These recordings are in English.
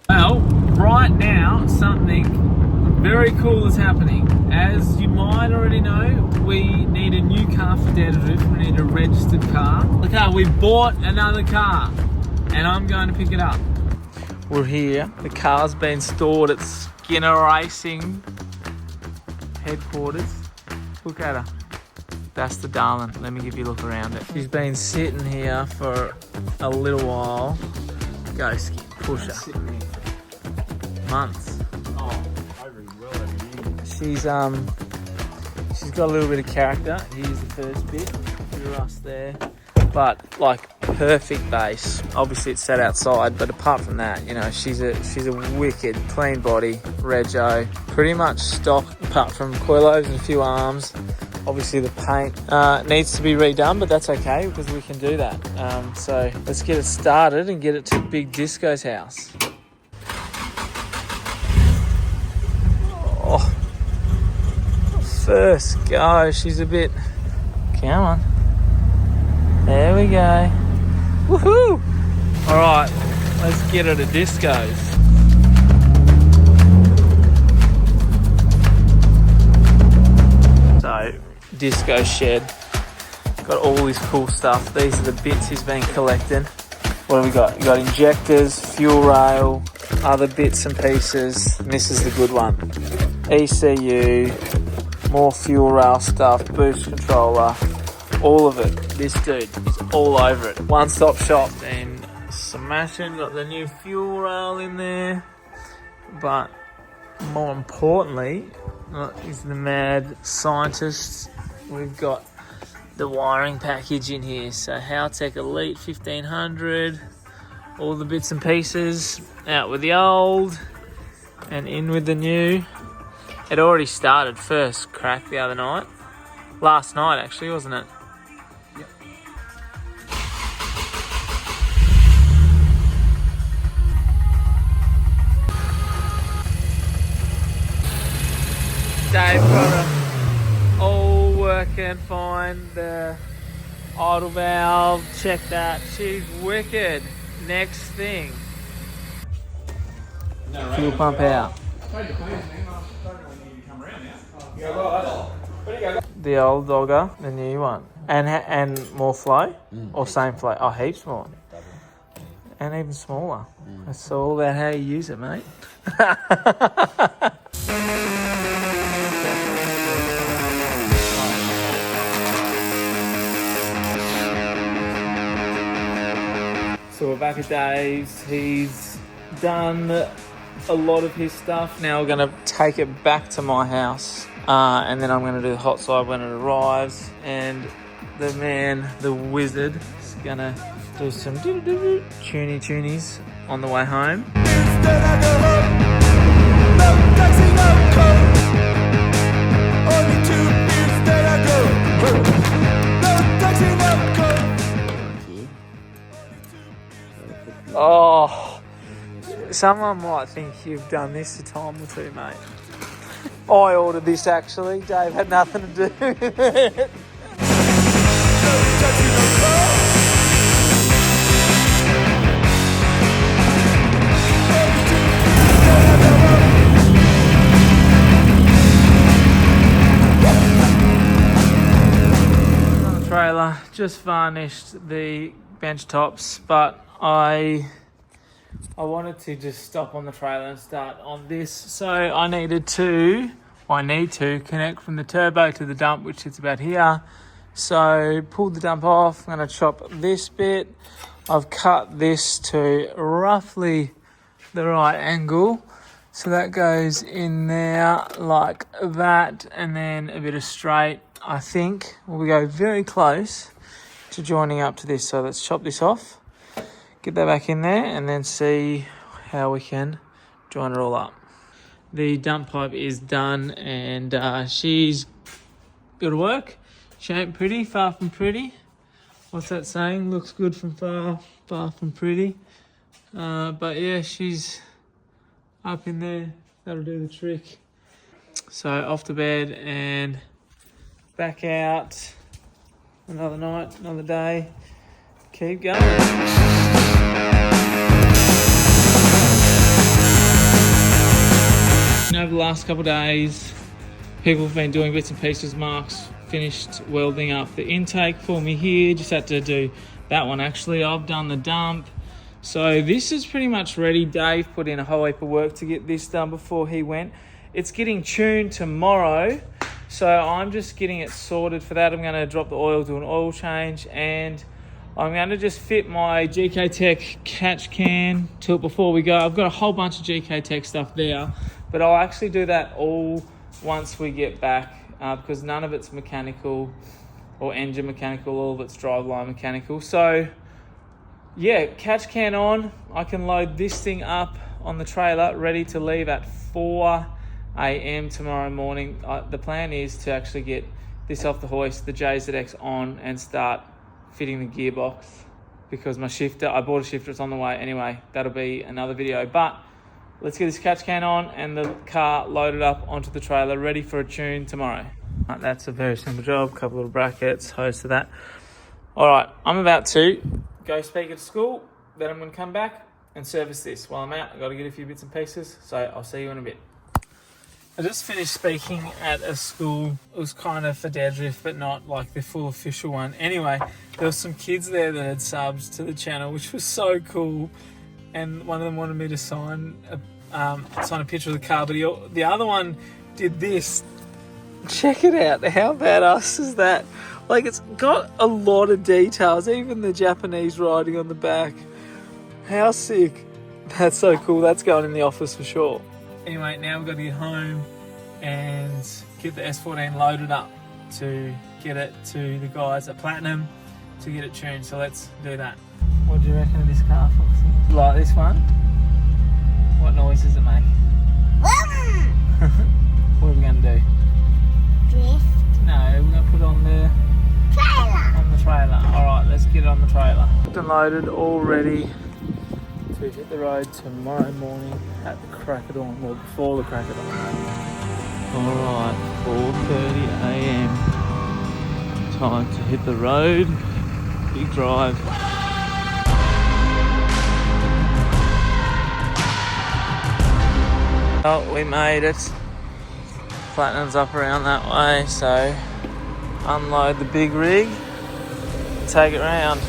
Well, right now, something very cool is happening. As you might already know, we need a new car for Deadlift. We need a registered car. Look how we bought another car, and I'm going to pick it up. We're here. The car's been stored at Skinner Racing headquarters. Look at her. That's the darling. Let me give you a look around it. She's been sitting here for a little while. Go, Skip. Push her. Months. She's got a little bit of character. Here's the first bit. Bit of rust there. But like perfect base. Obviously it's sat outside, but apart from that, you know, she's a wicked clean body, rego, pretty much stock apart from coilovers and a few arms. Obviously the paint needs to be redone, but that's okay because we can do that. So let's get it started and get it to Big Disco's house. Oh, first go, she's a bit, come on. There we go. Woohoo! All right, let's get her to Disco's. So, Disco shed. Got all this cool stuff. These are the bits he's been collecting. What have we got? We got injectors, fuel rail, other bits and pieces. And this is the good one. ECU, more fuel rail stuff, boost controller. All of it. This dude is all over it. One-stop shop and smashing. Got the new fuel rail in there. But more importantly, is the mad scientist. We've got the wiring package in here. So Haltech Elite 1500. All the bits and pieces. Out with the old and in with the new. It already started first crack the other night. Last night actually, wasn't it? Dave got it all working fine. The idle valve, check that. She's wicked. Next thing. Fuel pump out. The old dogger, the new one. And more flow? Or same flow? Oh, heaps more. And even smaller. It's all about how you use it, mate. So we're back at Dave's. He's done a lot of his stuff. Now we're going to take it back to my house. And then I'm going to do the hot side when it arrives. And the man, the wizard, is going to do some tunies on the way home. Oh, someone might think you've done this a time or two, mate. I ordered this actually. Dave had nothing to do with it. On the trailer, just varnished the bench tops, but I wanted to just stop on the trailer and start on this. So I need to connect from the turbo to the dump, which sits about here. So pulled the dump off. I'm going to chop this bit. I've cut this to roughly the right angle. So that goes in there like that, and then a bit of straight. I think we'll go very close to joining up to this. So let's chop this off. Get that back in there and then see how we can join it all up. The dump pipe is done and she's got to work. She ain't pretty, far from pretty. What's that saying? Looks good from far, far from pretty. But yeah, she's up in there. That'll do the trick. So off to bed and back out. Another night, another day. Keep going. over the last couple of days, people have been doing bits and pieces. Mark's finished welding up the intake for me here. Just had to do that one actually. I've done the dump. So this is pretty much ready. Dave put in a whole heap of work to get this done before he went. It's getting tuned tomorrow. So I'm just getting it sorted for that. I'm going to drop the oil, do an oil change, and I'm going to just fit my GK Tech catch can to it before we go. I've got a whole bunch of GK Tech stuff there, but I'll actually do that all once we get back because none of it's mechanical or engine mechanical, all of it's driveline mechanical. So yeah, catch can on. I can load this thing up on the trailer, ready to leave at 4 a.m. tomorrow morning. The plan is to actually get this off the hoist, the JZX on, and start fitting the gearbox because my shifter, I bought a shifter, it's on the way. Anyway, that'll be another video, but let's get this catch can on and the car loaded up onto the trailer, ready for a tune tomorrow. That's a very simple job, a couple of brackets, hose to that. All right, I'm about to go speak at school, then I'm gonna come back and service this. While I'm out, I've got to get a few bits and pieces, so I'll see you in a bit. I just finished speaking at a school. It was kind of for Deadrift, but not like the full official one. Anyway, there was some kids there that had subs to the channel, which was so cool. And one of them wanted me to sign a picture of the car, but the other one did this. Check it out. How badass is that? Like, it's got a lot of details, even the Japanese writing on the back. How sick. That's so cool. That's going in the office for sure. Anyway, now we've got to get home and get the S14 loaded up to get it to the guys at Platinum to get it tuned. So let's do that. What do you reckon of this car, Foxy? Like this one? What noise does it make? What are we going to do? Drift. No, we're going to put it on the Trailer. On the trailer. Alright, let's get it on the trailer. Loaded, all ready to hit the road tomorrow morning at the crack of dawn, or before the crack of dawn. Alright, 4:30 a.m. Time to hit the road. Big drive. Oh, we made it. Platinum's up around that way, so unload the big rig and take it round.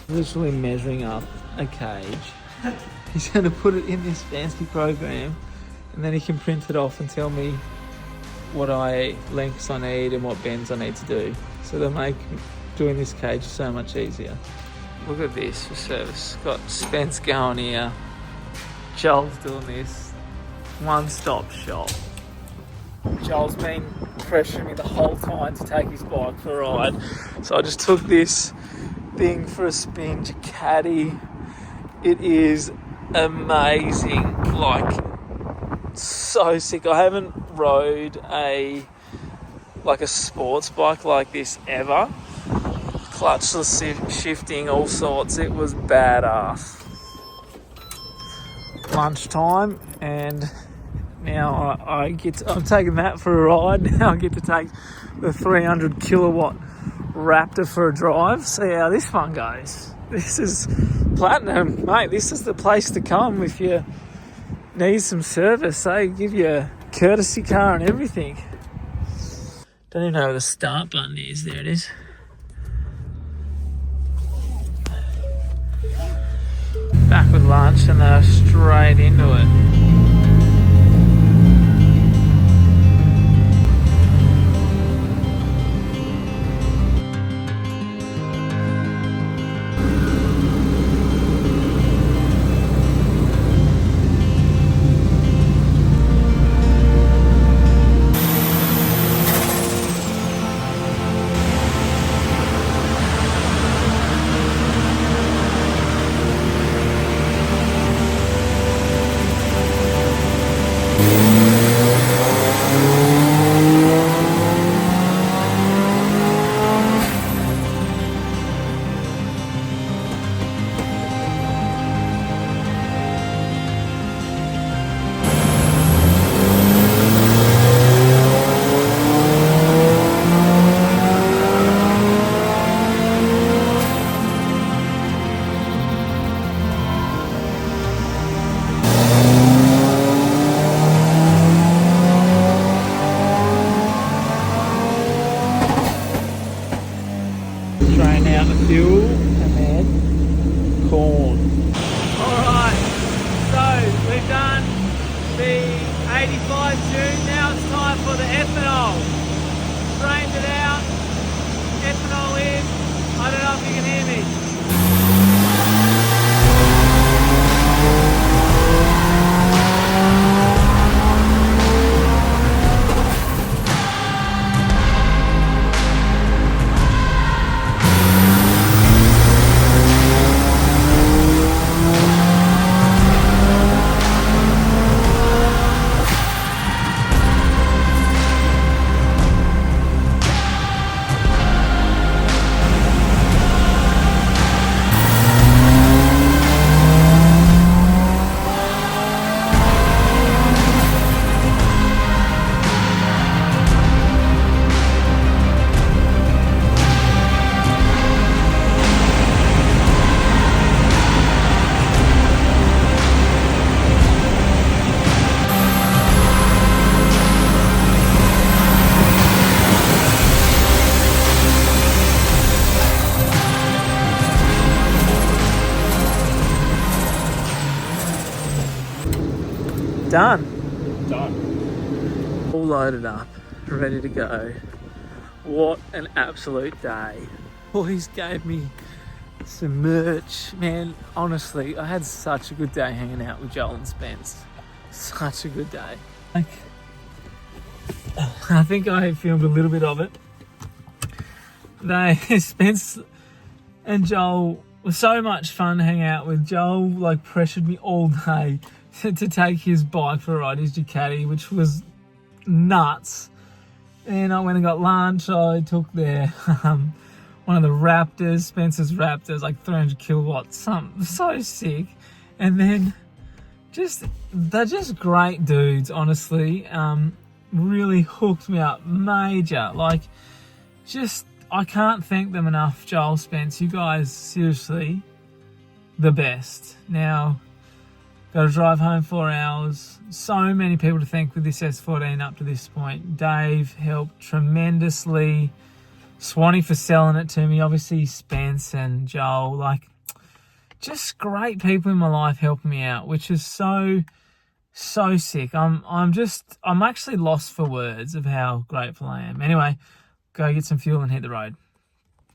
Literally measuring up a cage. He's going to put it in this fancy program and then he can print it off and tell me what lengths I need and what bends I need to do. So they'll make doing this cage so much easier. Look at this for service. Got Spence going here. Joel's doing this. One-stop shop. Joel's been pressuring me the whole time to take his bike for a ride. So I just took this thing for a spin to Caddy. It is amazing, like so sick. I haven't rode a sports bike like this ever. Clutchless shifting, all sorts. It was badass. Lunchtime, and now I'm taking that for a ride. Now I get to take the 300 kilowatt Raptor for a drive. See how this one goes. This is Platinum, mate. This is the place to come if you need some service. They give you a courtesy car and everything. Don't even know where the start button is. There it is. Back with lunch and they're straight into it. Dude, now it's time for the ethanol. Drained it out. Ethanol in. I don't know if you can hear me. Done. All loaded up, ready to go. What an absolute day. Boys gave me some merch. Man, honestly, I had such a good day hanging out with Joel and Spence. Such a good day. Like, I think I filmed a little bit of it. Spence and Joel was so much fun to hang out with. Joel like pressured me all day to take his bike for a ride, his Ducati, which was nuts. And I went and got lunch. I took their one of the Raptors, Spencer's Raptors, like 300 kilowatts, something so sick. And then they're just great dudes, honestly. Really hooked me up major. Like, I can't thank them enough. Joel, Spence, you guys, seriously, the best. Now, got to drive home 4 hours. So many people to thank with this S14 up to this point. Dave helped tremendously. Swanee for selling it to me. Obviously, Spence and Joel. Like, just great people in my life helping me out, which is so sick. I'm actually lost for words of how grateful I am. Anyway, go get some fuel and hit the road.